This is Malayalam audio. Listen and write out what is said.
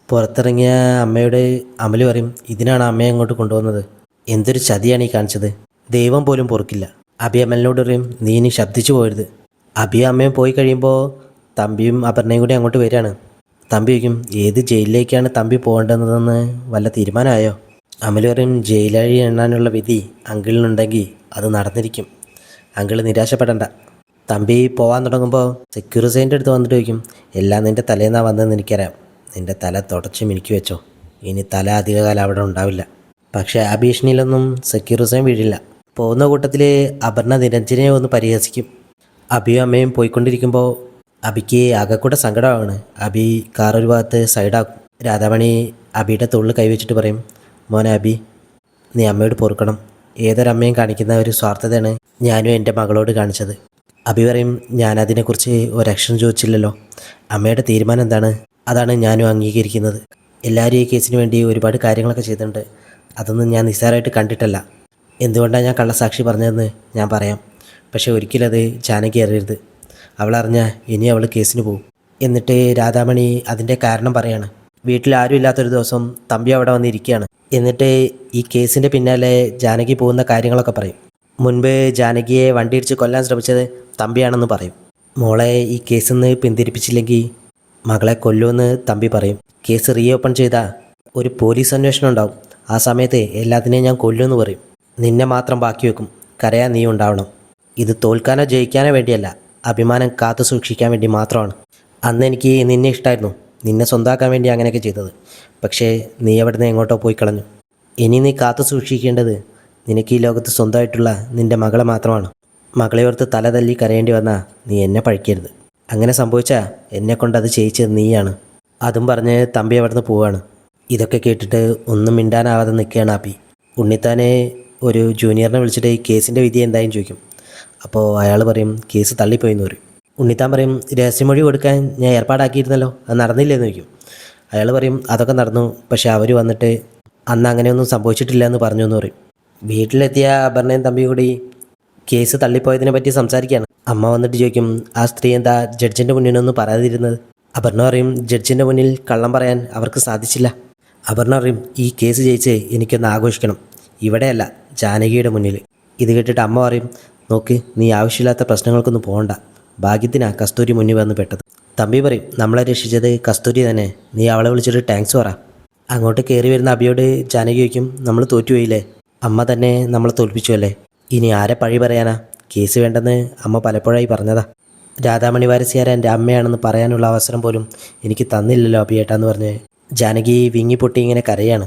പുറത്തിറങ്ങിയ അമ്മയോട് അമല് പറയും, ഇതിനാണ് അമ്മയെ അങ്ങോട്ട് കൊണ്ടുവന്നത്. എന്തൊരു ചതിയാണ് ഈ കാണിച്ചത്. ദൈവം പോലും പൊറുക്കില്ല. അബി അമലിനോട് പറയും, നീ ഇനി ശബ്ദിച്ചു പോരുത്. അബിയും അമ്മയും പോയി കഴിയുമ്പോൾ തമ്പിയും അപർണയും കൂടി അങ്ങോട്ട് വരികയാണ്. തമ്പി ചോദിക്കും, ഏത് ജയിലിലേക്കാണ് തമ്പി പോകേണ്ടതെന്ന് വല്ല തീരുമാനമായോ? അമല് പറയും, ജയിലഴി എണ്ണാനുള്ള വിധി അങ്കിളിനുണ്ടെങ്കിൽ അത് നടന്നിരിക്കും. അങ്കിൾ നിരാശപ്പെടണ്ട. തമ്പി പോകാൻ തുടങ്ങുമ്പോൾ സെക്യൂരിറ്റീൻ്റെ അടുത്ത് വന്നിട്ട് ചോദിക്കും, എല്ലാം നിൻ്റെ തലേന്നാണ് വന്നതെന്ന് എനിക്കറിയാം. നിൻ്റെ തല തുടച്ച് മിനുക്കി വെച്ചോ. ഇനി തല അധികകാലം അവിടെ ഉണ്ടാവില്ല. പക്ഷേ ആ ഭീഷണിയിലൊന്നും സെക്യൂരിറ്റീൻ വീഴില്ല. പോകുന്ന കൂട്ടത്തിൽ അപർണ നിരഞ്ജനെ ഒന്ന് പരിഹസിക്കും. അബിയും അമ്മയും പോയിക്കൊണ്ടിരിക്കുമ്പോൾ അബിക്ക് ആകെക്കൂടെ സങ്കടമാണ്. അബി കാർ ഒരു ഭാഗത്ത് സൈഡാക്കും. രാധാമണി അബിയുടെ തോളിൽ കൈവച്ചിട്ട് പറയും, മോനെ അബി, നീ അമ്മയോട് പൊറുക്കണം. ഏതൊരമ്മയും കാണിക്കുന്ന ഒരു സ്വാർത്ഥതയാണ് ഞാനും എൻ്റെ മകളോട് കാണിച്ചത്. അബി പറയും, ഞാനതിനെക്കുറിച്ച് ഒരക്ഷരം ചോദിച്ചില്ലല്ലോ. അമ്മയുടെ തീരുമാനം എന്താണ് അതാണ് ഞാനും അംഗീകരിക്കുന്നത്. എല്ലാവരും ഈ കേസിന് വേണ്ടി ഒരുപാട് കാര്യങ്ങളൊക്കെ ചെയ്തിട്ടുണ്ട്. അതൊന്നും ഞാൻ നിസ്സാരമായിട്ട് കണ്ടിട്ടല്ല. എന്തുകൊണ്ടാണ് ഞാൻ കള്ളസാക്ഷി പറഞ്ഞതെന്ന് ഞാൻ പറയാം. പക്ഷേ ഒരിക്കലും അത് ജാനകി അറിയരുത്. അവളറിഞ്ഞാൽ ഇനി അവൾ കേസിന് പോകും. എന്നിട്ട് രാധാമണി അതിൻ്റെ കാരണം പറയാണ്. വീട്ടിൽ ആരും ഇല്ലാത്തൊരു ദിവസം തമ്പി അവിടെ വന്നിരിക്കുകയാണ്. എന്നിട്ട് ഈ കേസിൻ്റെ പിന്നാലെ ജാനകി പോകുന്ന കാര്യങ്ങളൊക്കെ പറയും. മുൻപ് ജാനകിയെ വണ്ടിയിടിച്ച് കൊല്ലാൻ ശ്രമിച്ചത് തമ്പിയാണെന്ന് പറയും. മോളെ ഈ കേസിൽ നിന്ന് പിന്തിരിപ്പിച്ചില്ലെങ്കിൽ മകളെ കൊല്ലുമെന്ന് തമ്പി പറയും. കേസ് റീ ഓപ്പൺ ചെയ്താൽ ഒരു പോലീസ് അന്വേഷണം ഉണ്ടാവും. ആ സമയത്ത് എല്ലാത്തിനെയും ഞാൻ കൊല്ലുമെന്ന് പറയും. നിന്നെ മാത്രം ബാക്കി വെക്കും. കരയാൻ നീ ഉണ്ടാവണം. ഇത് തോൽക്കാനോ ജയിക്കാനോ വേണ്ടിയല്ല, അഭിമാനം കാത്തു സൂക്ഷിക്കാൻ വേണ്ടി മാത്രമാണ്. അന്ന് എനിക്ക് നിന്നെ ഇഷ്ടമായിരുന്നു. നിന്നെ സ്വന്തമാക്കാൻ വേണ്ടി അങ്ങനെയൊക്കെ ചെയ്തത്. പക്ഷേ നീ അവിടുന്ന് എങ്ങോട്ടോ പോയി കളഞ്ഞു. ഇനി നീ കാത്തു സൂക്ഷിക്കേണ്ടത് നിനക്ക് ഈ ലോകത്ത് സ്വന്തമായിട്ടുള്ള നിൻ്റെ മകളെ മാത്രമാണ്. മകളെ ഓർത്ത് തല തല്ലി കരയേണ്ടി വന്നാൽ നീ എന്നെ പഴിക്കരുത്. അങ്ങനെ സംഭവിച്ചാൽ എന്നെക്കൊണ്ട് അത് ചെയ്യിച്ചത് നീയാണ്. അതും പറഞ്ഞ് തമ്പി അവിടുന്ന് പോവുകയാണ്. ഇതൊക്കെ കേട്ടിട്ട് ഒന്നും മിണ്ടാനാവാതെ നിൽക്കുകയാണ് അബി. ഉണ്ണിത്താനെ ഒരു ജൂനിയറിനെ വിളിച്ചിട്ട് ഈ കേസിൻ്റെ വിധി എന്തായും ചോദിക്കും. അപ്പോൾ അയാൾ പറയും, കേസ് തള്ളിപ്പോയെന്ന് പറയും. ഉണ്ണിത്താൻ പറയും, രഹസ്യമൊഴി കൊടുക്കാൻ ഞാൻ ഏർപ്പാടാക്കിയിരുന്നല്ലോ, അത് നടന്നില്ലെന്ന് ചോദിക്കും. അയാൾ പറയും, അതൊക്കെ നടന്നു, പക്ഷേ അവർ വന്നിട്ട് അന്ന് അങ്ങനെയൊന്നും സംഭവിച്ചിട്ടില്ല എന്ന് പറഞ്ഞു എന്ന് പറയും. വീട്ടിലെത്തിയ അപർണയും തമ്പിയും കൂടി കേസ് തള്ളിപ്പോയതിനെ പറ്റി സംസാരിക്കുകയാണ്. അമ്മ വന്നിട്ട് ചോദിക്കും, ആ സ്ത്രീ എന്താ ജഡ്ജിൻ്റെ മുന്നിലൊന്നും പറയാതിരുന്നത്? അപർണ പറയും, ജഡ്ജിൻ്റെ മുന്നിൽ കള്ളം പറയാൻ അവർക്ക് സാധിച്ചില്ല. അപർണ പറയും, ഈ കേസ് ജയിച്ച് എനിക്കൊന്ന് ആഘോഷിക്കണം, ഇവിടെയല്ല ജാനകിയുടെ മുന്നിൽ. ഇത് കേട്ടിട്ട് അമ്മ പറയും, നോക്ക്, നീ ആവശ്യമില്ലാത്ത പ്രശ്നങ്ങൾക്കൊന്നും പോകണ്ട. ഭാഗ്യത്തിനാ കസ്തൂരി മുന്നിൽ വന്ന് പെട്ടത്. തമ്പി പറയും, നമ്മളെ രക്ഷിച്ചത് കസ്തൂരി തന്നെ, നീ അവളെ വിളിച്ചിട്ട് താങ്ക്സ് പറ. അങ്ങോട്ട് കയറി വരുന്ന അബിയോട് ജാനകി ചോദിക്കും, നമ്മൾ തോറ്റുപോയില്ലേ? അമ്മ തന്നെ നമ്മളെ തോൽപ്പിച്ചു അല്ലേ? ഇനി ആരെ പഴി പറയാനാ? കേസ് വേണ്ടെന്ന് അമ്മ പലപ്പോഴായി പറഞ്ഞതാ. രാധാമണി വാരസ്യാർ എൻ്റെ അമ്മയാണെന്ന് പറയാനുള്ള അവസരം പോലും എനിക്ക് തന്നില്ലല്ലോ അബിയേട്ടാന്ന് പറഞ്ഞ് ജാനകി വിങ്ങിപ്പൊട്ടി ഇങ്ങനെ കരയാണ്.